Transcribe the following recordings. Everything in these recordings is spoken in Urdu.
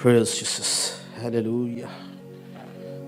Praise Jesus. Hallelujah.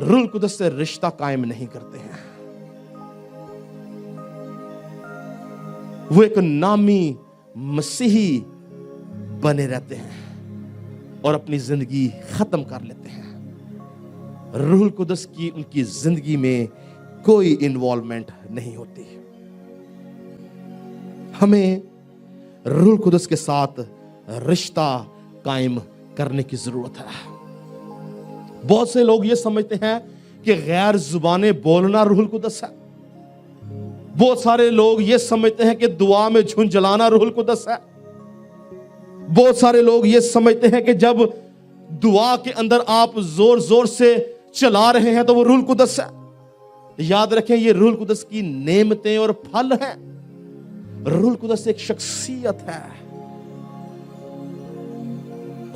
روح القدس سے رشتہ قائم نہیں کرتے ہیں. وہ ایک نامی مسیحی بنے رہتے ہیں اور اپنی زندگی ختم کر لیتے ہیں. روح القدس کی ان کی زندگی میں کوئی انوالومنٹ نہیں ہوتی. ہمیں روح القدس کے ساتھ رشتہ قائم کرنے کی ضرورت ہے. بہت سے لوگ یہ سمجھتے ہیں کہ غیر زبانیں بولنا روح القدس ہے. بہت سارے لوگ یہ سمجھتے ہیں کہ دعا میں جھنجھلانا روح القدس ہے. بہت سارے لوگ یہ سمجھتے ہیں کہ جب دعا کے اندر آپ زور زور سے چلا رہے ہیں تو وہ روح القدس ہے. یاد رکھیں یہ روح القدس کی نعمتیں اور پھل ہیں. روح القدس ایک شخصیت ہے.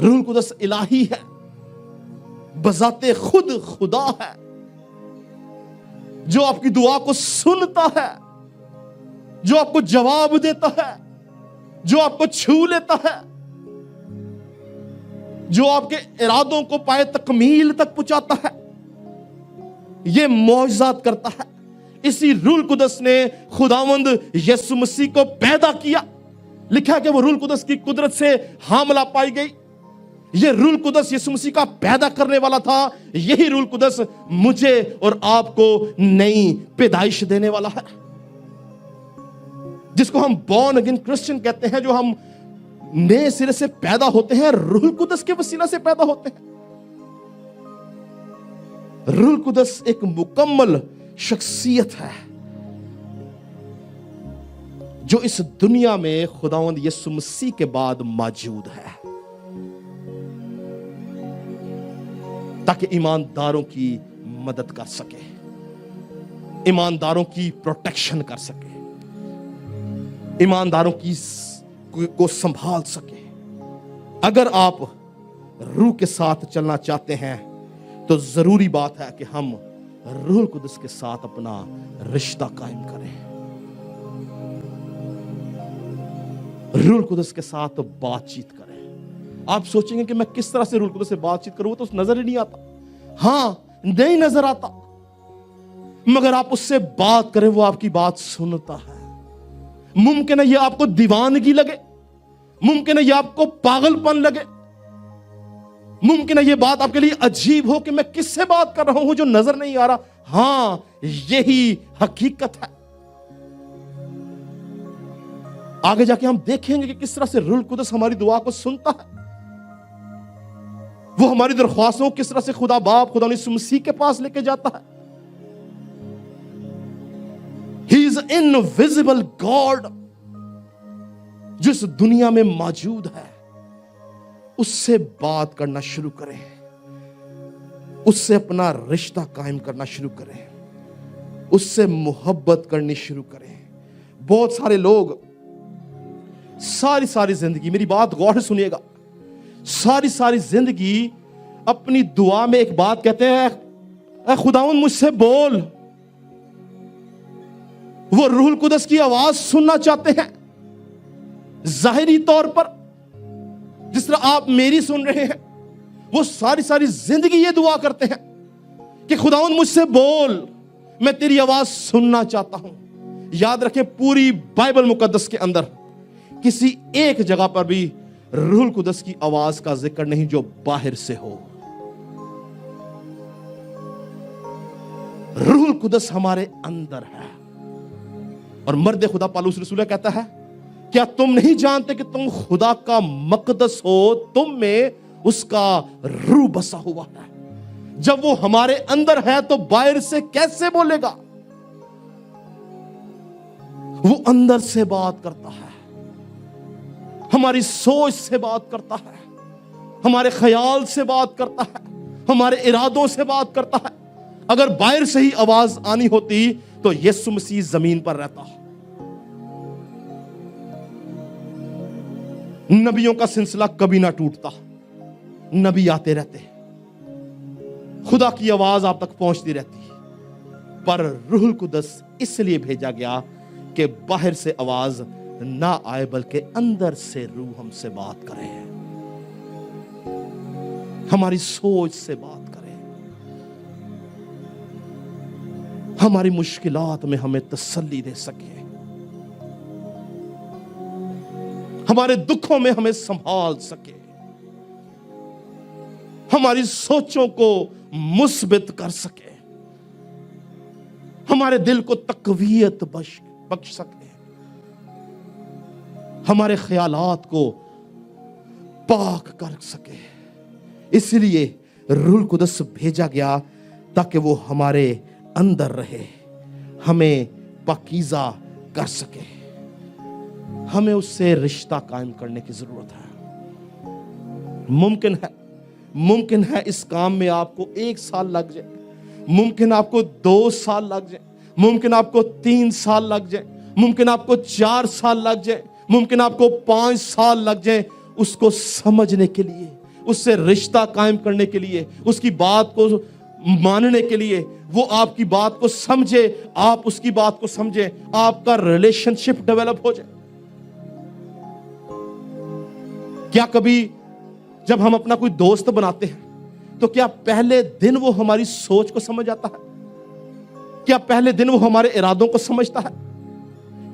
روح القدس الہی ہے, بذات خود خدا ہے, جو آپ کی دعا کو سنتا ہے, جو آپ کو جواب دیتا ہے, جو آپ کو چھو لیتا ہے, جو آپ کے ارادوں کو پائے تکمیل تک پہنچاتا ہے, یہ معجزات کرتا ہے. اسی روح القدس نے خداوند یسوع مسیح کو پیدا کیا. لکھا کہ وہ روح القدس کی قدرت سے حاملہ پائی گئی. یہ روح القدس یسوع مسیح کا پیدا کرنے والا تھا. یہی روح القدس مجھے اور آپ کو نئی پیدائش دینے والا ہے, جس کو ہم بورن اگین کرسچن کہتے ہیں, جو ہم نئے سرے سے پیدا ہوتے ہیں, روح القدس کے وسیلہ سے پیدا ہوتے ہیں. روح القدس ایک مکمل شخصیت ہے جو اس دنیا میں خداوند یسوع مسیح کے بعد موجود ہے, تاکہ ایمانداروں کی مدد کر سکے, ایمانداروں کی پروٹیکشن کر سکے, ایمانداروں کی کو سنبھال سکے. اگر آپ روح کے ساتھ چلنا چاہتے ہیں تو ضروری بات ہے کہ ہم روح القدس کے ساتھ اپنا رشتہ قائم کریں, روح القدس کے ساتھ بات چیت کریں. آپ سوچیں گے کہ میں کس طرح سے روح القدس سے بات چیت کروں, وہ تو نظر ہی نہیں آتا. ہاں, نہیں نظر آتا, مگر آپ اس سے بات کریں, وہ آپ کی بات سنتا ہے. ممکن ہے یہ آپ کو دیوانگی لگے, ممکن ہے یہ آپ کو پاگل پن لگے, ممکن ہے یہ بات آپ کے لیے عجیب ہو کہ میں کس سے بات کر رہا ہوں جو نظر نہیں آ رہا. ہاں, یہی حقیقت ہے. آگے جا کے ہم دیکھیں گے کہ کس طرح سے روح القدس ہماری دعا کو سنتا ہے. وہ ہماری درخواستوں کس طرح سے خدا باپ, خدا یسوع مسیح کے پاس لے کے جاتا ہے. He is invisible God, جو اس دنیا میں موجود ہے. اس سے بات کرنا شروع کریں, اس سے اپنا رشتہ قائم کرنا شروع کریں, اس سے محبت کرنی شروع کریں. بہت سارے لوگ ساری زندگی, میری بات غور سے سنیے گا, ساری زندگی اپنی دعا میں ایک بات کہتے ہیں, اے خداوند مجھ سے بول. وہ روح القدس کی آواز سننا چاہتے ہیں ظاہری طور پر, جس طرح آپ میری سن رہے ہیں. وہ ساری زندگی یہ دعا کرتے ہیں کہ خداوند مجھ سے بول, میں تیری آواز سننا چاہتا ہوں. یاد رکھیں, پوری بائبل مقدس کے اندر کسی ایک جگہ پر بھی روح القدس کی آواز کا ذکر نہیں جو باہر سے ہو. روح القدس ہمارے اندر ہے. اور مرد خدا پالوس رسولہ کہتا ہے, کیا تم نہیں جانتے کہ تم خدا کا مقدس ہو, تم میں اس کا روح بسا ہوا ہے. جب وہ ہمارے اندر ہے تو باہر سے کیسے بولے گا؟ وہ اندر سے بات کرتا ہے, ہماری سوچ سے بات کرتا ہے, ہمارے خیال سے بات کرتا ہے, ہمارے ارادوں سے بات کرتا ہے. اگر باہر سے ہی آواز آنی ہوتی تو یسوع مسیح زمین پر رہتا. نبیوں کا سلسلہ کبھی نہ ٹوٹتا, نبی آتے رہتے, خدا کی آواز آپ تک پہنچتی رہتی. پر روح القدس اس لیے بھیجا گیا کہ باہر سے آواز نہ آئے بلکہ اندر سے روح ہم سے بات کرے, ہماری سوچ سے بات کرے. ہماری مشکلات میں ہمیں تسلی دے سکے، ہمارے دکھوں میں ہمیں سنبھال سکے، ہماری سوچوں کو مثبت کر سکے، ہمارے دل کو تقویت بخش سکے، ہمارے خیالات کو پاک کر سکے۔ اس لیے روح القدس بھیجا گیا تاکہ وہ ہمارے اندر رہے، ہمیں پاکیزہ کر سکے۔ ہمیں اس سے رشتہ قائم کرنے کی ضرورت ہے۔ ممکن ہے اس کام میں آپ کو 1 سال لگ جائے، ممکن آپ کو 2 سال لگ جائے، ممکن آپ کو 3 سال لگ جائے، ممکن آپ کو 4 سال لگ جائے، ممکن آپ کو 5 سال لگ جائے، اس کو سمجھنے کے لیے، اس سے رشتہ قائم کرنے کے لیے، اس کی بات کو ماننے کے لیے، وہ آپ کی بات کو سمجھے، آپ اس کی بات کو سمجھے، آپ کا ریلیشن شپ ڈیولپ ہو جائے۔ کیا کبھی جب ہم اپنا کوئی دوست بناتے ہیں تو کیا پہلے دن وہ ہماری سوچ کو سمجھ آتا ہے؟ کیا پہلے دن وہ ہمارے ارادوں کو سمجھتا ہے؟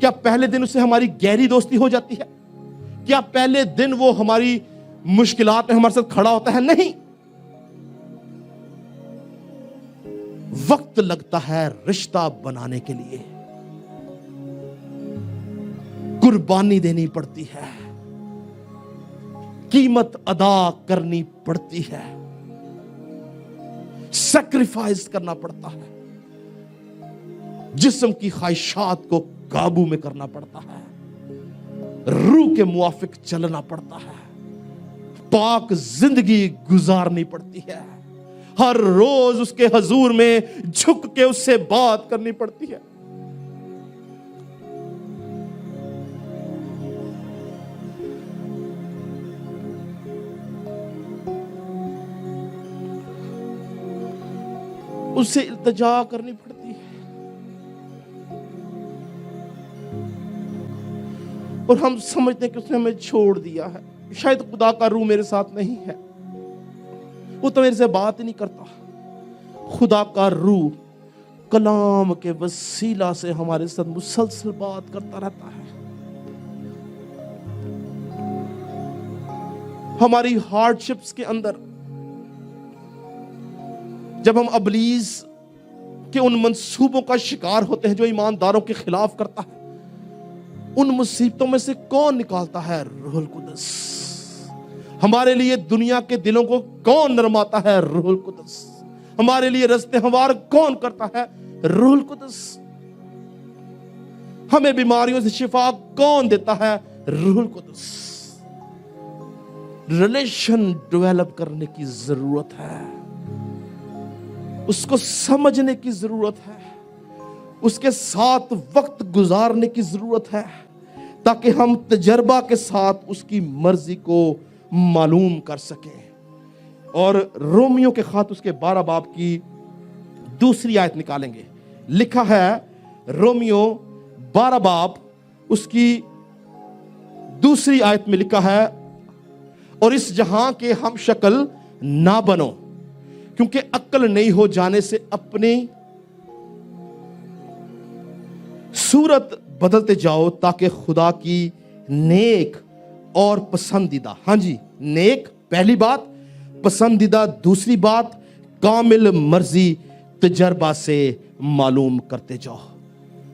کیا پہلے دن اسے ہماری گہری دوستی ہو جاتی ہے؟ کیا پہلے دن وہ ہماری مشکلات میں ہمارے ساتھ کھڑا ہوتا ہے؟ نہیں، وقت لگتا ہے رشتہ بنانے کے لیے، قربانی دینی پڑتی ہے، قیمت ادا کرنی پڑتی ہے، سیکریفائز کرنا پڑتا ہے، جسم کی خواہشات کو قابو میں کرنا پڑتا ہے، روح کے موافق چلنا پڑتا ہے، پاک زندگی گزارنی پڑتی ہے، ہر روز اس کے حضور میں جھک کے اس سے بات کرنی پڑتی ہے۔ اس سے التجا کرنی پڑتی ہے، اور ہم سمجھتے ہیں کہ اس نے ہمیں چھوڑ دیا ہے، شاید خدا کا روح میرے ساتھ نہیں ہے، وہ تو میرے سے بات ہی نہیں کرتا۔ خدا کا روح کلام کے وسیلہ سے ہمارے ساتھ مسلسل بات کرتا رہتا ہے۔ ہماری ہارڈ شپس کے اندر جب ہم ابلیس کے ان منصوبوں کا شکار ہوتے ہیں جو ایمانداروں کے خلاف کرتا ہے، ان مصیبتوں میں سے کون نکالتا ہے؟ روح القدس۔ ہمارے لیے دنیا کے دلوں کو کون نرماتا ہے؟ روح القدس۔ ہمارے لیے رستے ہموار کون کرتا ہے؟ روح القدس۔ ہمیں بیماریوں سے شفا کون دیتا ہے؟ روح القدس۔ ریلیشن ڈیولپ کرنے کی ضرورت ہے، اس کو سمجھنے کی ضرورت ہے، اس کے ساتھ وقت گزارنے کی ضرورت ہے، تاکہ ہم تجربہ کے ساتھ اس کی مرضی کو معلوم کر سکیں۔ اور رومیو کے خط اس کے 12 باب کی 2 آیت نکالیں گے۔ لکھا ہے رومیو 12 باب اس کی 2 آیت میں لکھا ہے، اور اس جہاں کے ہم شکل نہ بنو، کیونکہ عقل نہیں ہو جانے سے اپنی صورت بدلتے جاؤ، تاکہ خدا کی نیک اور پسندیدہ، ہاں جی، نیک پہلی بات، پسندیدہ دوسری بات، کامل مرضی تجربہ سے معلوم کرتے جاؤ۔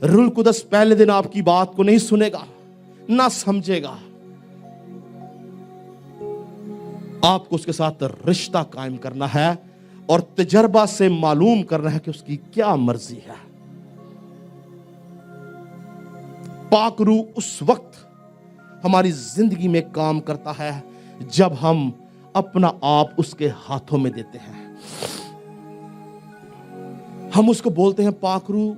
روح القدس پہلے دن آپ کی بات کو نہیں سنے گا، نہ سمجھے گا، آپ کو اس کے ساتھ رشتہ قائم کرنا ہے اور تجربہ سے معلوم کرنا ہے کہ اس کی کیا مرضی ہے۔ پاک روح اس وقت ہماری زندگی میں کام کرتا ہے جب ہم اپنا آپ اس کے ہاتھوں میں دیتے ہیں۔ ہم اس کو بولتے ہیں، پاک روح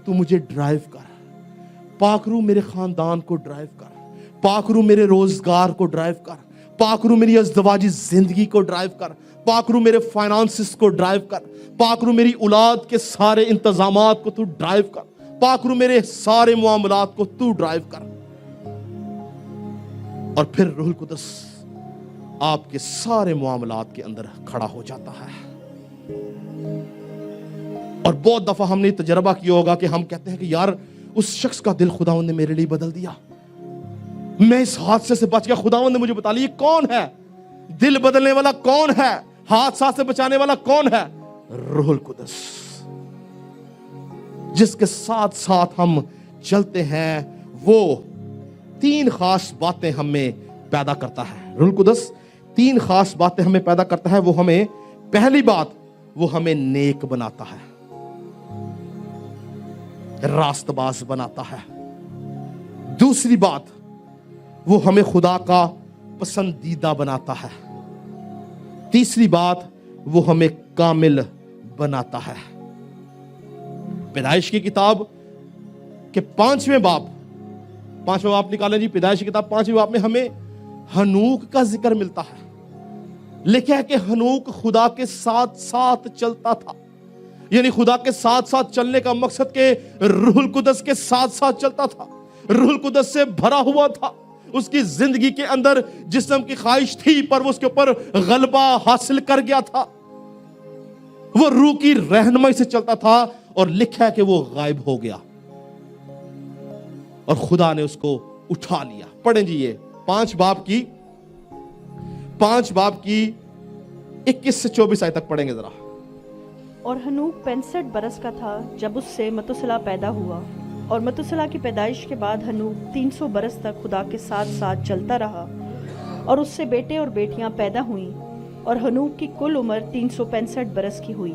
تو مجھے ڈرائیو کر، پاک روح میرے خاندان کو ڈرائیو کر، پاک روح میرے روزگار کو ڈرائیو کر، پاک روح میری ازدواجی زندگی کو ڈرائیو کر، پاک روح میرے فائنانسز کو ڈرائیو کر، پاک روح میری اولاد کے سارے انتظامات کو تو ڈرائیو کر، پاک روح میرے سارے معاملات کو تو ڈرائیو کر۔ اور پھر روح القدس آپ کے سارے معاملات کے اندر کھڑا ہو جاتا ہے۔ اور بہت دفعہ ہم نے تجربہ کیا ہوگا کہ ہم کہتے ہیں کہ یار اس شخص کا دل خداوند نے میرے لیے بدل دیا، میں اس حادثے سے بچ گیا، خداوند نے مجھے بتا لیا یہ کون ہے، دل بدلنے والا کون ہے، حادثہ سے بچانے والا کون ہے؟ روح القدس، جس کے ساتھ ساتھ ہم چلتے ہیں وہ 3 خاص باتیں ہمیں پیدا کرتا ہے۔ روح القدس 3 خاص باتیں ہمیں پیدا کرتا ہے۔ وہ ہمیں، پہلی بات، وہ ہمیں نیک بناتا ہے، راست باز بناتا ہے۔ دوسری بات، وہ ہمیں خدا کا پسندیدہ بناتا ہے۔ تیسری بات، وہ ہمیں کامل بناتا ہے۔ پیدائش کی کتاب کے 5ویں باب نکالیں جی، پیدائش کی کتاب 5ویں باب میں ہمیں ہنوک کا ذکر ملتا ہے۔ لکھا ہے کہ ہنوک خدا کے ساتھ ساتھ چلتا تھا، یعنی خدا کے ساتھ ساتھ چلنے کا مقصد کہ روح القدس کے ساتھ ساتھ چلتا تھا، روح القدس سے بھرا ہوا تھا۔ اس کی زندگی کے اندر جسم کی خواہش تھی پر وہ اس کے اوپر غلبہ حاصل کر گیا تھا، وہ روح کی رہنمائی سے چلتا تھا، اور لکھا ہے کہ وہ غائب ہو گیا اور خدا نے اس کو اٹھا لیا۔ پڑھیں جی یہ 5 باب کی 21 سے 24 آیت تک پڑھیں گے ذرا۔ اور ہنوک 65 برس کا تھا جب اس سے متوسلا پیدا ہوا، اور متوسلا کی پیدائش کے بعد ہنوک 300 برس تک خدا کے ساتھ ساتھ چلتا رہا، اور اس سے بیٹے اور بیٹیاں پیدا ہوئیں، اور ہنوک کی کل عمر 365 برس کی ہوئی۔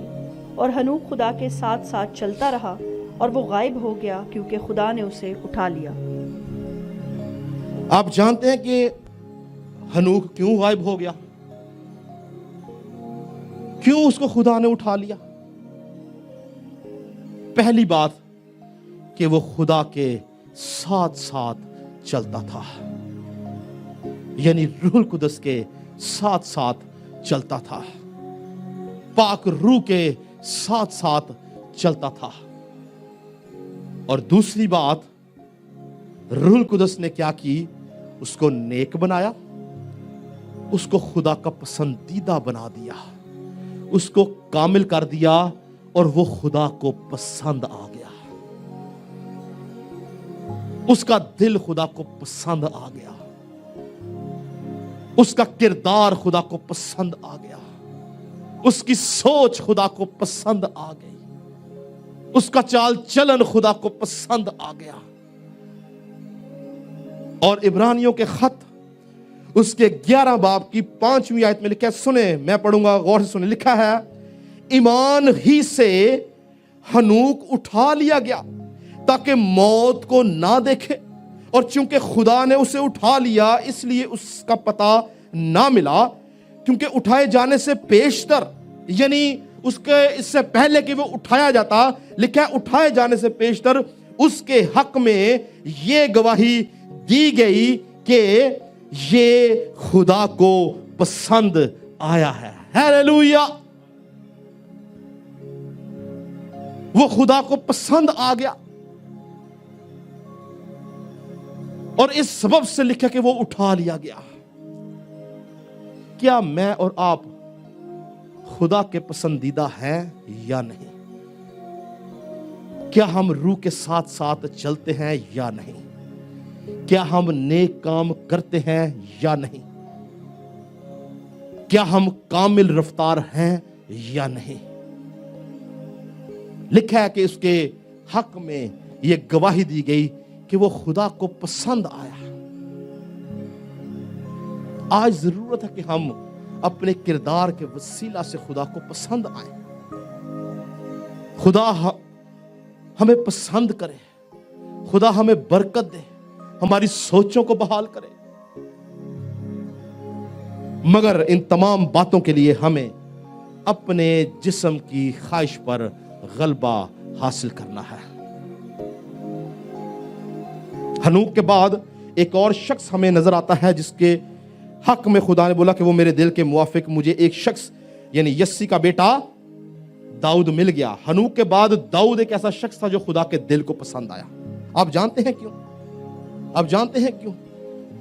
اور ہنوک خدا کے ساتھ ساتھ چلتا رہا، اور وہ غائب ہو گیا کیونکہ خدا نے اسے اٹھا لیا۔ آپ جانتے ہیں کہ ہنوک کیوں غائب ہو گیا؟ کیوں اس کو خدا نے اٹھا لیا؟ پہلی بات کہ وہ خدا کے ساتھ ساتھ چلتا تھا، یعنی روح القدس کے ساتھ ساتھ چلتا تھا، پاک روح کے ساتھ ساتھ چلتا تھا۔ اور دوسری بات، روح القدس نے کیا کی؟ اس کو نیک بنایا، اس کو خدا کا پسندیدہ بنا دیا، اس کو کامل کر دیا، اور وہ خدا کو پسند آ گیا، اس کا دل خدا کو پسند آ گیا، اس کا کردار خدا کو پسند آ گیا، اس کی سوچ خدا کو پسند آ گئی، اس کا چال چلن خدا کو پسند آ گیا۔ اور عبرانیوں کے خط اس کے 11 باب کی 5ویں آیت میں لکھا ہے، سنیں، میں پڑھوں گا، غور سے سنیں، لکھا ہے ایمان ہی سے ہنوک اٹھا لیا گیا تاکہ موت کو نہ دیکھے، اور چونکہ خدا نے اسے اٹھا لیا اس لیے اس کا پتہ نہ ملا، کیونکہ اٹھائے جانے سے پیشتر، یعنی اس سے پہلے کہ وہ اٹھایا جاتا، لکھا ہے اٹھائے جانے سے پیشتر اس کے حق میں یہ گواہی دی گئی کہ یہ خدا کو پسند آیا ہے۔ ہیلیلویا! وہ خدا کو پسند آ گیا، اور اس سبب سے لکھا کہ وہ اٹھا لیا گیا۔ کیا میں اور آپ خدا کے پسندیدہ ہیں یا نہیں؟ کیا ہم روح کے ساتھ ساتھ چلتے ہیں یا نہیں؟ کیا ہم نیک کام کرتے ہیں یا نہیں؟ کیا ہم کامل رفتار ہیں یا نہیں؟ لکھا ہے کہ اس کے حق میں یہ گواہی دی گئی کہ وہ خدا کو پسند آیا۔ آج ضرورت ہے کہ ہم اپنے کردار کے وسیلہ سے خدا کو پسند آئیں، خدا ہمیں پسند کرے، خدا ہمیں برکت دے، ہماری سوچوں کو بحال کرے۔ مگر ان تمام باتوں کے لیے ہمیں اپنے جسم کی خواہش پر غلبہ حاصل کرنا ہے۔ ہنوک کے بعد ایک اور شخص ہمیں نظر آتا ہے جس کے حق میں خدا نے بولا کہ وہ میرے دل کے موافق مجھے ایک شخص یعنی یسی کا بیٹا داؤد مل گیا۔ ہنوک کے بعد داؤد ایک ایسا شخص تھا جو خدا کے دل کو پسند آیا۔ آپ جانتے ہیں کیوں؟ آپ جانتے ہیں کیوں؟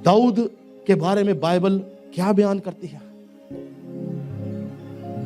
داؤد کے بارے میں بائبل کیا بیان کرتی ہے؟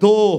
2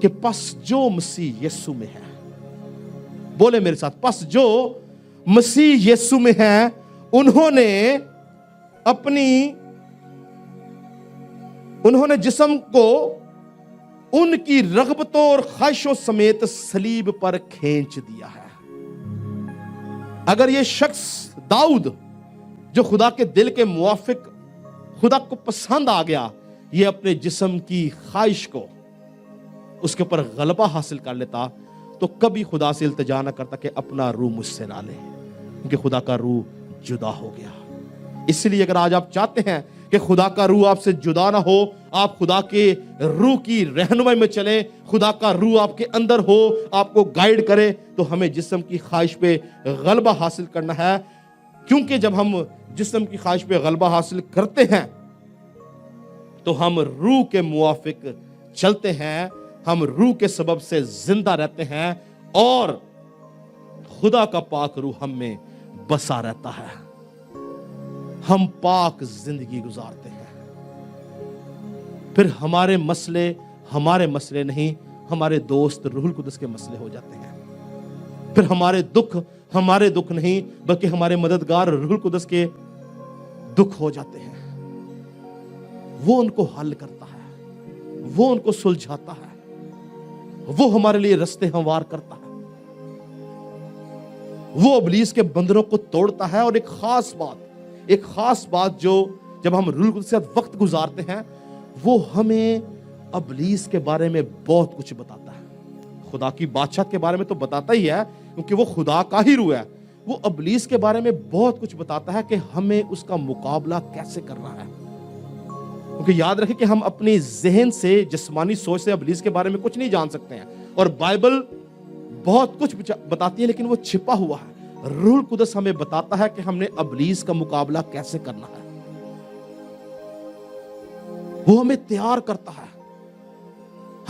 کہ پس جو مسیح یسوع میں ہے، بولے میرے ساتھ، پس جو مسیح یسوع میں ہے انہوں نے جسم کو ان کی رغبتوں اور خواہشوں سمیت صلیب پر کھینچ دیا ہے۔ اگر یہ شخص داؤد جو خدا کے دل کے موافق خدا کو پسند آ گیا، یہ اپنے جسم کی خواہش کو اس کے اوپر غلبہ حاصل کر لیتا تو کبھی خدا سے التجا نہ کرتا کہ اپنا روح مجھ سے نہ لے، کیونکہ خدا کا روح جدا ہو گیا۔ اس لیے اگر آج آپ چاہتے ہیں کہ خدا کا روح آپ سے جدا نہ ہو، آپ خدا کے روح کی رہنمائی میں چلیں، خدا کا روح آپ کے اندر ہو، آپ کو گائیڈ کرے، تو ہمیں جسم کی خواہش پہ غلبہ حاصل کرنا ہے۔ کیونکہ جب ہم جسم کی خواہش پہ غلبہ حاصل کرتے ہیں تو ہم روح کے موافق چلتے ہیں، ہم روح کے سبب سے زندہ رہتے ہیں اور خدا کا پاک روح ہم میں بسا رہتا ہے، ہم پاک زندگی گزارتے ہیں۔ پھر ہمارے مسئلے نہیں، ہمارے دوست روح القدس کے مسئلے ہو جاتے ہیں۔ پھر ہمارے دکھ نہیں بلکہ ہمارے مددگار روح القدس کے دکھ ہو جاتے ہیں۔ وہ ان کو حل کرتا ہے، وہ ان کو سلجھاتا ہے، وہ ہمارے لیے رستے ہموار کرتا ہے، وہ ابلیس کے بندروں کو توڑتا ہے۔ اور ایک خاص بات جو جب ہم روح القدس کے ساتھ وقت گزارتے ہیں، وہ ہمیں ابلیس کے بارے میں بہت کچھ بتاتا ہے۔ خدا کی بادشاہت کے بارے میں تو بتاتا ہی ہے کیونکہ وہ خدا کا ہی روح ہے، وہ ابلیس کے بارے میں بہت کچھ بتاتا ہے کہ ہمیں اس کا مقابلہ کیسے کرنا ہے۔ کیونکہ یاد رکھیں کہ ہم اپنی ذہن سے، جسمانی سوچ سے ابلیس کے بارے میں کچھ نہیں جان سکتے ہیں، اور بائبل بہت کچھ بتاتی ہے لیکن وہ چھپا ہوا ہے۔ روح القدس ہمیں بتاتا ہے کہ ہم نے ابلیس کا مقابلہ کیسے کرنا ہے، وہ ہمیں تیار کرتا ہے،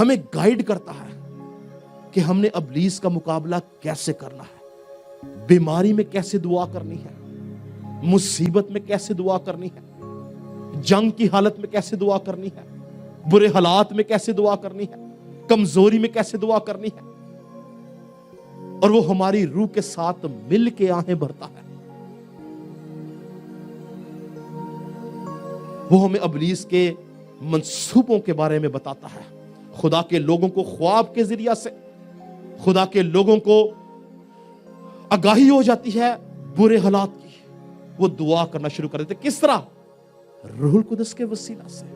ہمیں گائیڈ کرتا ہے کہ ہم نے ابلیس کا مقابلہ کیسے کرنا ہے، بیماری میں کیسے دعا کرنی ہے، مصیبت میں کیسے دعا کرنی ہے، جنگ کی حالت میں کیسے دعا کرنی ہے، برے حالات میں کیسے دعا کرنی ہے، کمزوری میں کیسے دعا کرنی ہے، اور وہ ہماری روح کے ساتھ مل کے آہیں بھرتا ہے۔ وہ ہمیں ابلیس کے منصوبوں کے بارے میں بتاتا ہے۔ خدا کے لوگوں کو خواب کے ذریعہ سے، خدا کے لوگوں کو آگاہی ہو جاتی ہے برے حالات کی، وہ دعا کرنا شروع کر دیتے۔ کس طرح؟ روح القدس کے وسیلہ سے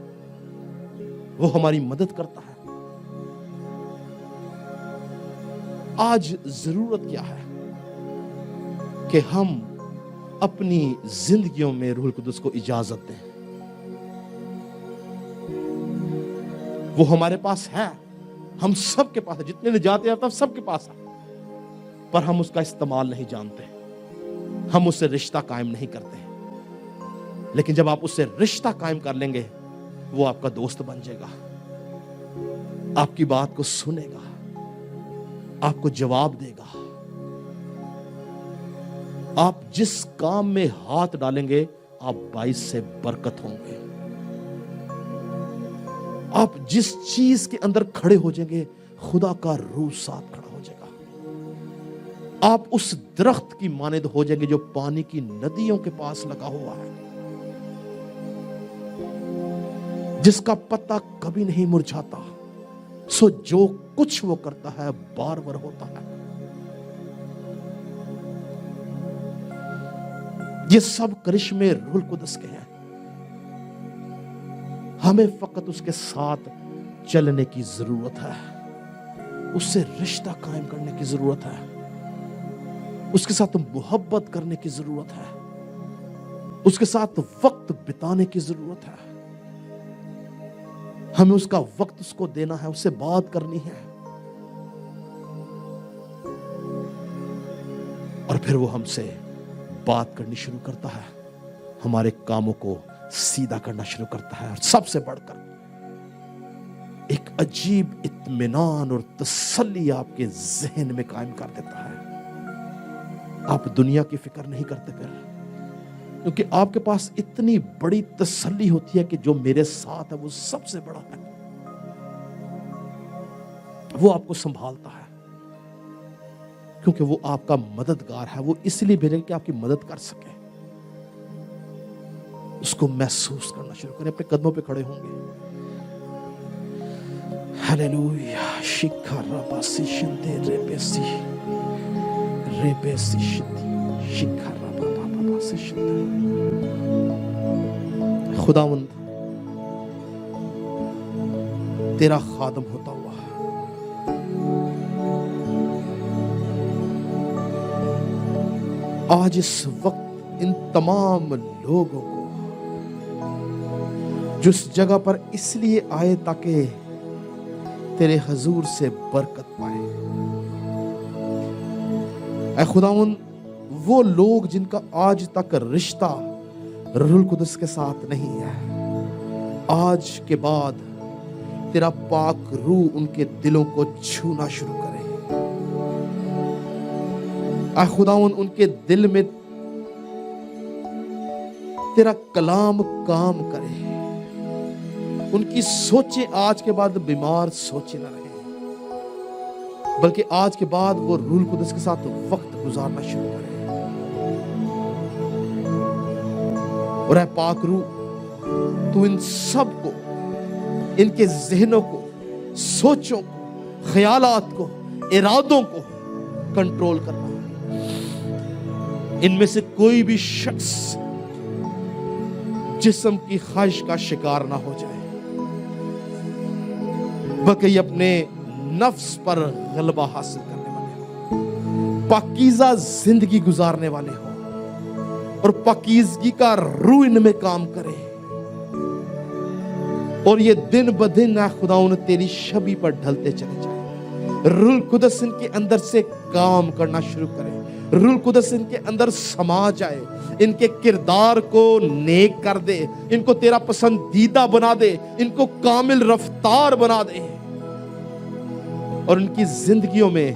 وہ ہماری مدد کرتا ہے۔ آج ضرورت کیا ہے کہ ہم اپنی زندگیوں میں روح القدس کو اجازت دیں۔ وہ ہمارے پاس ہے، ہم سب کے پاس ہے، جتنے نجات یافتہ سب کے پاس ہے، پر ہم اس کا استعمال نہیں جانتے، ہم اس سے رشتہ قائم نہیں کرتے۔ لیکن جب آپ اس سے رشتہ قائم کر لیں گے، وہ آپ کا دوست بن جائے گا، آپ کی بات کو سنے گا، آپ کو جواب دے گا۔ آپ جس کام میں ہاتھ ڈالیں گے، آپ باعث سے برکت ہوں گے۔ آپ جس چیز کے اندر کھڑے ہو جائیں گے، خدا کا روح ساتھ کھڑا ہو جائے گا۔ آپ اس درخت کی مانند ہو جائیں گے جو پانی کی ندیوں کے پاس لگا ہوا ہے، جس کا پتا کبھی نہیں مرجھاتا، سو جو کچھ وہ کرتا ہے بار بار ہوتا ہے۔ یہ سب کرشمے روح القدس کے ہیں، ہمیں فقط اس کے ساتھ چلنے کی ضرورت ہے، اس سے رشتہ قائم کرنے کی ضرورت ہے، اس کے ساتھ محبت کرنے کی ضرورت ہے، اس کے ساتھ وقت بتانے کی ضرورت ہے۔ ہمیں اس کا وقت اس کو دینا ہے، اس سے بات کرنی ہے، اور پھر وہ ہم سے بات کرنی شروع کرتا ہے، ہمارے کاموں کو سیدھا کرنا شروع کرتا ہے، اور سب سے بڑھ کر ایک عجیب اطمینان اور تسلی آپ کے ذہن میں قائم کر دیتا ہے۔ آپ دنیا کی فکر نہیں کرتے پھر، کیونکہ آپ کے پاس اتنی بڑی تسلی ہوتی ہے کہ جو میرے ساتھ ہے وہ سب سے بڑا ہے، وہ آپ کو سنبھالتا ہے کیونکہ وہ آپ کا مددگار ہے. وہ اس لیے بھیجے کہ آپ کی مدد کر سکے. اس کو محسوس کرنا شروع کریں. اپنے قدموں پہ کھڑے ہوں گے. ہلیلویا. شکھا رباسی شندے ریبیسی ریبیسی شندے شکھا رباسی شندے. خداوند تیرا خادم ہوتا ہوا آج اس وقت ان تمام لوگوں کو جو اس جگہ پر اس لیے آئے تاکہ تیرے حضور سے برکت پائے. اے خداوند وہ لوگ جن کا آج تک رشتہ روح القدس کے ساتھ نہیں ہے، آج کے بعد تیرا پاک روح ان کے دلوں کو چھونا شروع کرے. اے خداوند ان کے دل میں تیرا کلام کام کرے. ان کی سوچیں آج کے بعد بیمار سوچیں نہ رہے، بلکہ آج کے بعد وہ روح القدس کے ساتھ وقت گزارنا شروع کرے. اور اے پاک روح تو ان سب کو، ان کے ذہنوں کو، سوچوں کو، خیالات کو، ارادوں کو کنٹرول کرنا. ان میں سے کوئی بھی شخص جسم کی خواہش کا شکار نہ ہو جائے، بلکہ یہ اپنے نفس پر غلبہ حاصل کرنے والے ہوں، پاکیزہ زندگی گزارنے والے ہوں، اور پاکیزگی کا روح ان میں کام کرے. اور یہ دن بدن اے خداوند تیری شبیہ پر ڈھلتے چلے جائیں. روح القدس ان کے اندر سے کام کرنا شروع کرے. روح القدس ان کے اندر سما جائے، ان کے کردار کو نیک کر دے، ان کو تیرا پسندیدہ بنا دے، ان کو کامل رفتار بنا دے. اور ان کی زندگیوں میں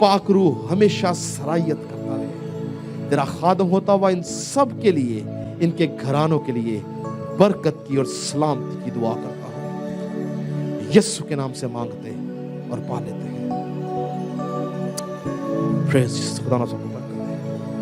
پاک روح ہمیشہ سرایت کرتا رہے. تیرا خادم ہوتا ہوا ان سب کے لیے، ان کے گھرانوں کے لیے برکت کی اور سلامتی کی دعا کرتا ہوں. یسوع کے نام سے مانگتے اور پا لیتے ہیں. پریز خدا نہ سکو.